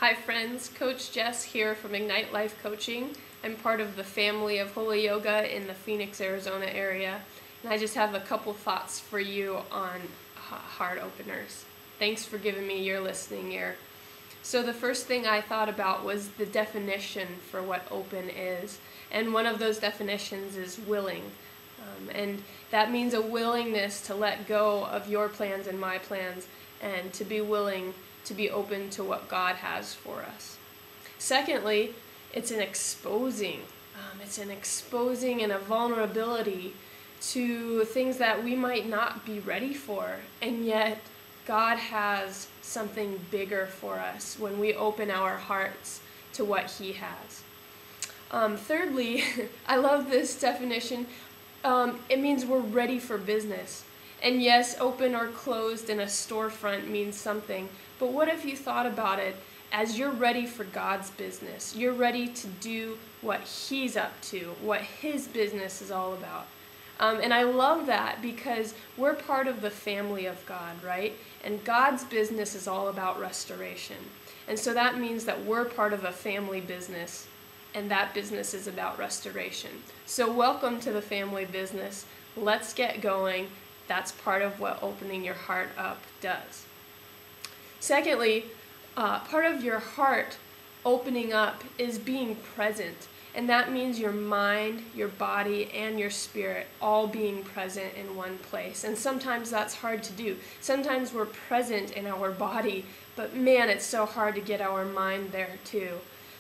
Hi friends, Coach Jess here from Ignite Life Coaching. I'm part of the family of Holy Yoga in the Phoenix, Arizona area, and I just have a couple thoughts for you on heart openers. Thanks for giving me your listening ear. So the first thing I thought about was the definition for what open is, and one of those definitions is willing. And that means a willingness to let go of your plans and my plans and to be willing to be open to what God has for us. Secondly, it's an exposing. It's an exposing and a vulnerability to things that we might not be ready for, and yet God has something bigger for us when we open our hearts to what He has. Thirdly, I love this definition. It means we're ready for business. And yes, open or closed in a storefront means something, but what if you thought about it as you're ready for God's business? You're ready to do what He's up to, what His business is all about. And I love that because we're part of the family of God, right? And God's business is all about restoration. And so that means that we're part of a family business, and that business is about restoration. So welcome to the family business. Let's get going. That's part of what opening your heart up does. Secondly, part of your heart opening up is being present. And that means your mind, your body, and your spirit all being present in one place. And sometimes that's hard to do. Sometimes we're present in our body, but man, it's so hard to get our mind there too.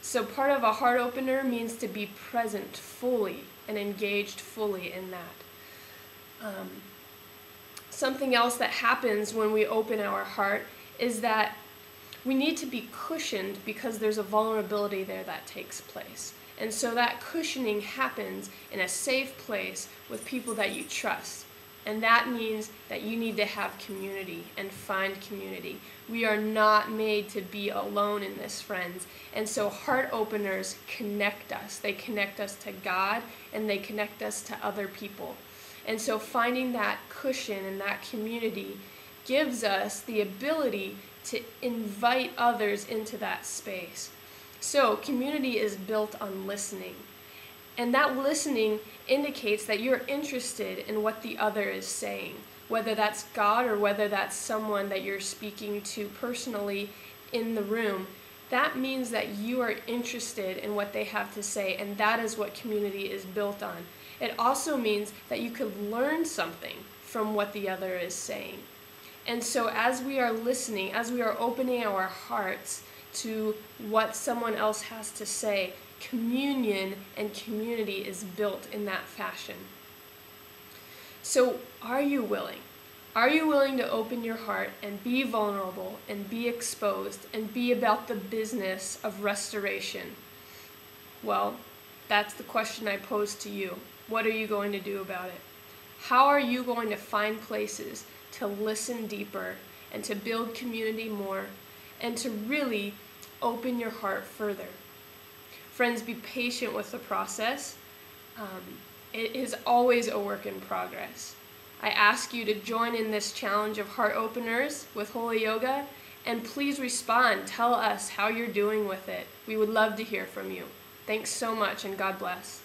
So part of a heart opener means to be present fully and engaged fully in that. Something else that happens when we open our heart is that we need to be cushioned because there's a vulnerability there that takes place. And so that cushioning happens in a safe place with people that you trust. And that means that you need to have community and find community. We are not made to be alone in this, friends. And so heart openers connect us. They connect us to God, and they connect us to other people. And so finding that cushion and that community gives us the ability to invite others into that space. So community is built on listening. And that listening indicates that you're interested in what the other is saying, whether that's God or whether that's someone that you're speaking to personally in the room. That means that you are interested in what they have to say, and that is what community is built on. It also means that you could learn something from what the other is saying. And so as we are listening, as we are opening our hearts to what someone else has to say, communion and community is built in that fashion. So are you willing? Are you willing to open your heart and be vulnerable and be exposed and be about the business of restoration? Well, that's the question I pose to you. What are you going to do about it? How are you going to find places to listen deeper and to build community more and to really open your heart further? Friends, be patient with the process. It is always a work in progress. I ask you to join in this challenge of heart openers with Holy Yoga, and please respond. Tell us how you're doing with it. We would love to hear from you. Thanks so much, and God bless.